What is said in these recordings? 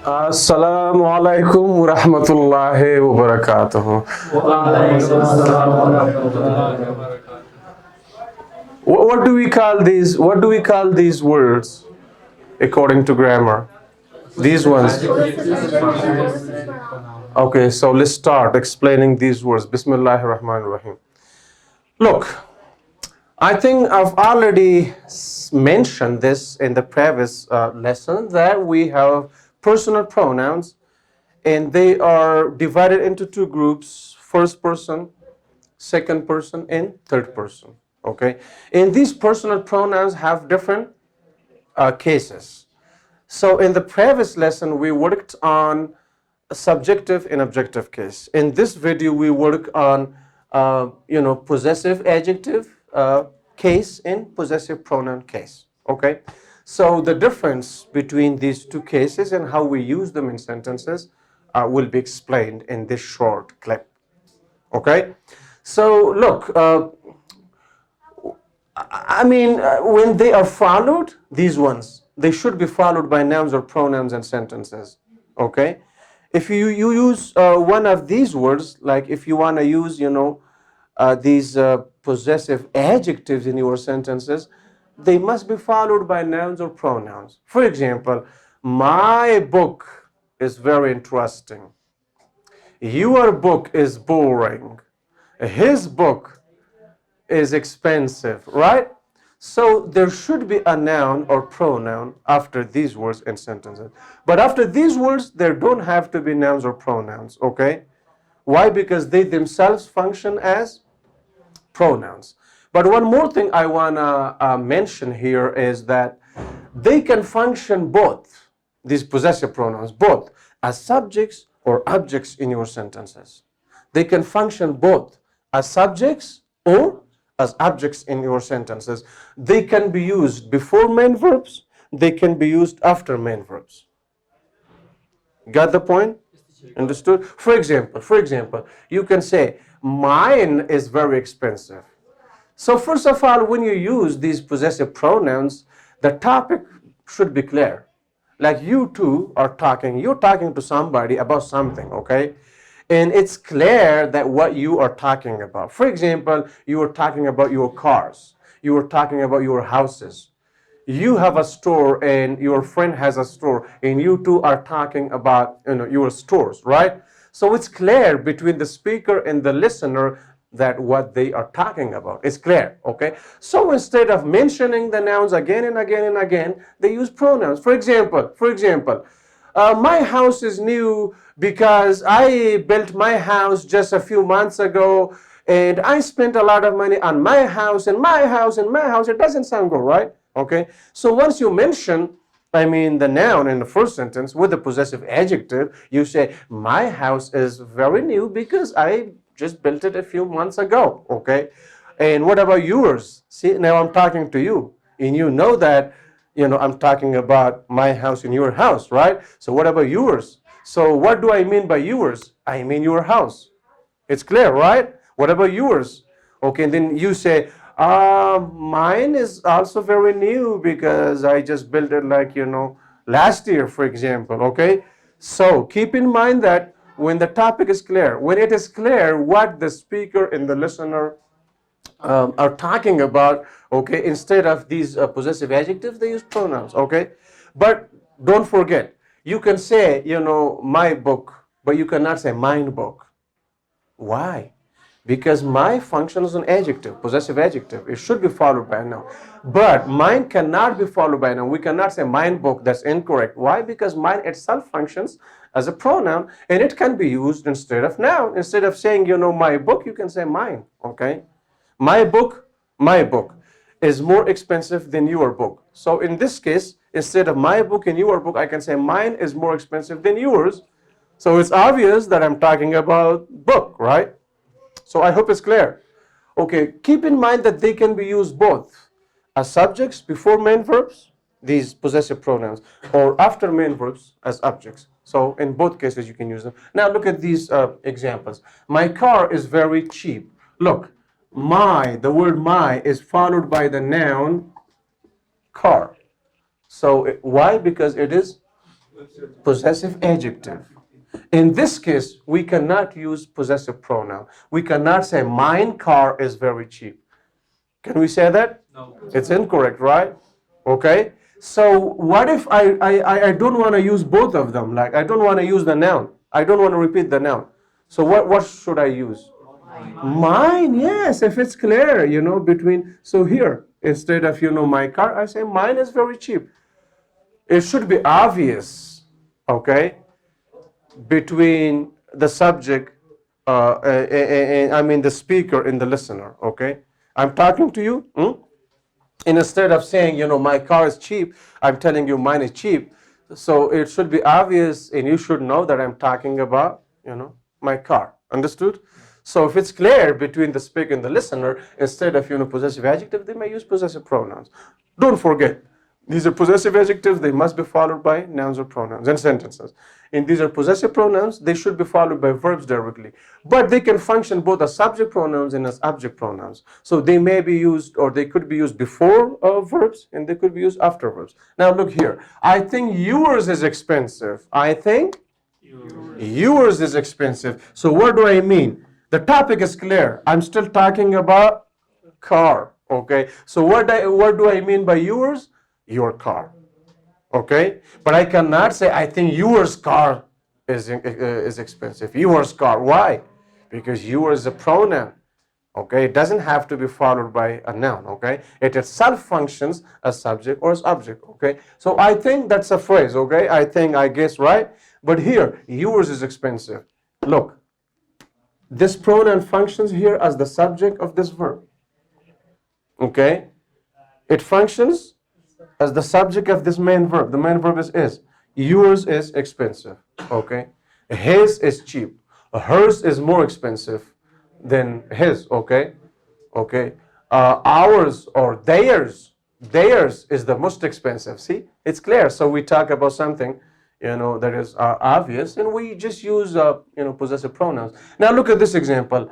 Assalamu alaikum wa rahmatullahi wa barakatuh. What do we call these? What do we call these words according to grammar? These ones. Okay, so let's start explaining these words. Bismillahir Rahmanir Rahim. Look, I think I've already mentioned this in the previous lesson that we have personal pronouns and they are divided into two groups: first person, second person, and third person. Okay, and these personal pronouns have different cases. So in the previous lesson we worked on a subjective and objective case. In this video we work on possessive adjective case and possessive pronoun case. Okay, so the difference between these two cases and how we use them in sentences will be explained in this short clip. Okay, so look, when they are followed, these ones, they should be followed by nouns or pronouns and sentences. Okay, if you use one of these words, like if you want to use these possessive adjectives in your sentences, they must be followed by nouns or pronouns. For example, my book is very interesting. Your book is boring. His book is expensive, right? So there should be a noun or pronoun after these words in sentences. But after these words, there don't have to be nouns or pronouns, okay? Why? Because they themselves function as pronouns. But one more thing I want to mention here is that they can function both, these possessive pronouns, both as subjects or objects in your sentences. They can function both as subjects or as objects in your sentences. They can be used before main verbs, they can be used after main verbs. Got the point? Understood? For example, you can say, mine is very expensive. So first of all, when you use these possessive pronouns, the topic should be clear. Like you two are talking, you're talking to somebody about something, okay? And it's clear that what you are talking about. For example, you are talking about your cars. You are talking about your houses. You have a store and your friend has a store and you two are talking about your stores, right? So it's clear between the speaker and the listener that what they are talking about. It's clear, okay? So instead of mentioning the nouns again and again and again, they use pronouns. For example, my house is new because I built my house just a few months ago and I spent a lot of money on my house and my house and my house. It doesn't sound good, right? Okay, so once you mention, the noun in the first sentence with the possessive adjective, you say, my house is very new because I just built it a few months ago, okay? And what about yours? See, now I'm talking to you, and you know that, I'm talking about my house and your house, right? So what about yours? So what do I mean by yours? I mean your house. It's clear, right? What about yours? Okay, and then you say, mine is also very new because I just built it last year, for example, okay? So keep in mind that when the topic is clear, when it is clear what the speaker and the listener are talking about, okay, instead of these possessive adjectives, they use pronouns, okay? But don't forget, you can say, my book, but you cannot say mine book. Why? Because my function is an adjective, possessive adjective. It should be followed by a noun. But mine cannot be followed by a noun. We cannot say mine book. That's incorrect. Why? Because mine itself functions as a pronoun and it can be used instead of noun. Instead of saying, my book, you can say mine. Okay? My book is more expensive than your book. So in this case, instead of my book and your book, I can say mine is more expensive than yours. So it's obvious that I'm talking about book, right? So I hope it's clear. Okay, keep in mind that they can be used both as subjects before main verbs, these possessive pronouns, or after main verbs as objects. So in both cases you can use them. Now look at these examples. My car is very cheap. Look, the word my is followed by the noun car. So why? Because it is Possessive adjective. In this case, we cannot use possessive pronoun. We cannot say, mine car is very cheap. Can we say that? No. It's incorrect, right? Okay. So what if I don't want to use both of them? Like, I don't want to use the noun. I don't want to repeat the noun. So what should I use? Mine, yes, if it's clear, between. So here, instead of, my car, I say, mine is very cheap. It should be obvious, okay, between the subject, I mean the speaker and the listener, okay? I'm talking to you, and instead of saying, my car is cheap, I'm telling you mine is cheap. So it should be obvious, and you should know that I'm talking about, my car. Understood? So if it's clear between the speaker and the listener, instead of, possessive adjective, they may use possessive pronouns. Don't forget, these are possessive adjectives. They must be followed by nouns or pronouns and sentences. And these are possessive pronouns. They should be followed by verbs directly. But they can function both as subject pronouns and as object pronouns. So they may be used, or they could be used before verbs, and they could be used after verbs. Now look here. I think yours is expensive. I think yours is expensive. So what do I mean? The topic is clear. I'm still talking about car. Okay. So what do I mean by yours? Your car. Okay. But I cannot say, I think yours car is expensive. Yours car. Why? Because yours is a pronoun. Okay. It doesn't have to be followed by a noun. Okay. It itself functions as subject or as object. Okay. So I think that's a phrase. Okay. I think, I guess, right? But here, yours is expensive. Look. This pronoun functions here as the subject of this verb. Okay? It functions as the subject of this main verb. The main verb is. Yours is expensive. Okay? His is cheap. Hers is more expensive than his. Okay? Okay? Ours or theirs is the most expensive. See? It's clear. So we talk about something that is obvious, and we just use, possessive pronouns. Now look at this example.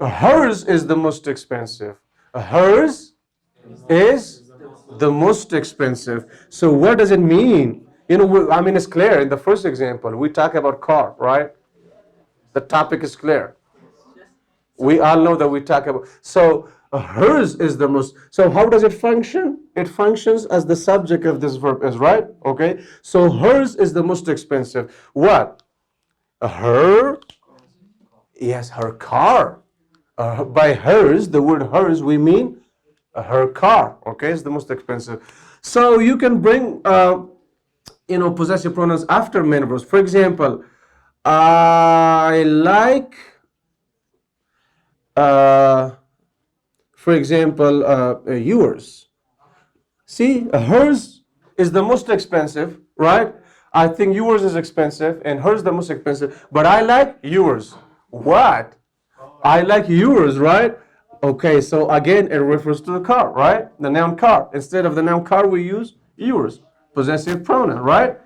Hers is the most expensive. Hers is the most expensive. So what does it mean? It's clear. In the first example, we talk about car, right? The topic is clear. We all know that we talk about. So hers is the most. So how does it function? It functions as the subject of this verb is, right? Okay. So hers is the most expensive. What? Her. Yes, her car. By hers, the word hers, we mean her car. Okay, is the most expensive. So you can bring, possessive pronouns after main verbs. For example, I like. For example, yours. See, hers is the most expensive, right? I think yours is expensive and hers the most expensive, but I like yours. What? I like yours, right? Okay, so again, it refers to the car, right? The noun car. Instead of the noun car, we use yours, possessive pronoun, right?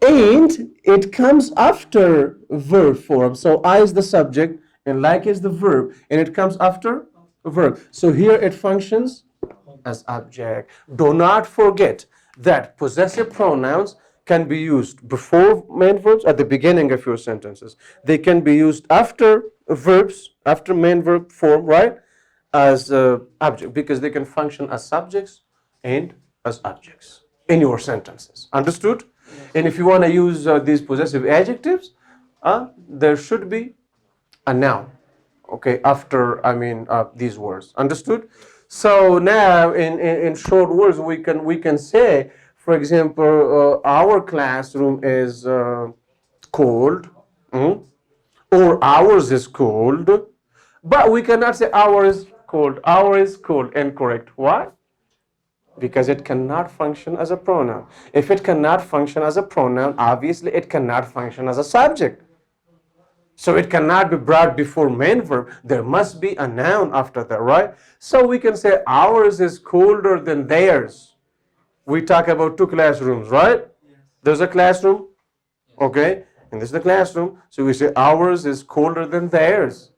And it comes after verb form. So I is the subject and like is the verb, and it comes after verb. So here it functions as object. Do not forget that possessive pronouns can be used before main verbs, at the beginning of your sentences. They can be used after verbs, after main verb form, right? As object, because they can function as subjects and as objects in your sentences. Understood? And if you want to use these possessive adjectives, there should be a noun, okay, after these words. Understood? So now in short words we can say, for example, our classroom is cold, or ours is cold, but we cannot say ours is cold. Ours is cold. Incorrect. Why? Because it cannot function as a pronoun. If it cannot function as a pronoun, obviously it cannot function as a subject. So it cannot be brought before main verb. There must be a noun after that, right? So we can say ours is colder than theirs. We talk about two classrooms, right? There's a classroom, okay? And this is the classroom. So we say ours is colder than theirs,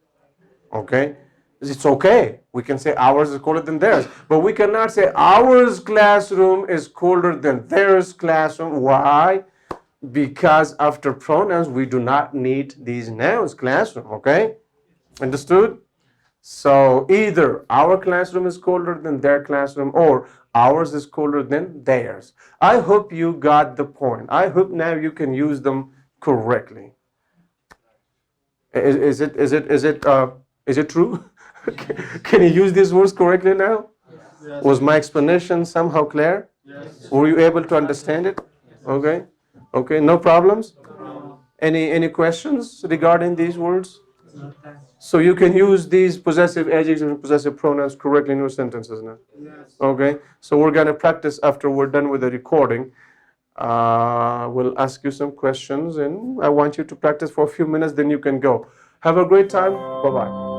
okay? It's okay. We can say ours is colder than theirs. But we cannot say ours classroom is colder than theirs classroom. Why? because after pronouns we do not need these nouns, classroom, okay? Understood? So either our classroom is colder than their classroom or ours is colder than theirs. I hope you got the point. I hope now you can use them correctly. Is it true? Can you use these words correctly now? Yes. Was my explanation somehow clear? Yes. Were you able to understand it? Okay. Okay, no problems? Any questions regarding these words? So you can use these possessive adjectives and possessive pronouns correctly in your sentences now. Yes. Okay. So we're gonna practice after we're done with the recording. We'll ask you some questions, and I want you to practice for a few minutes. Then you can go. Have a great time. Bye bye.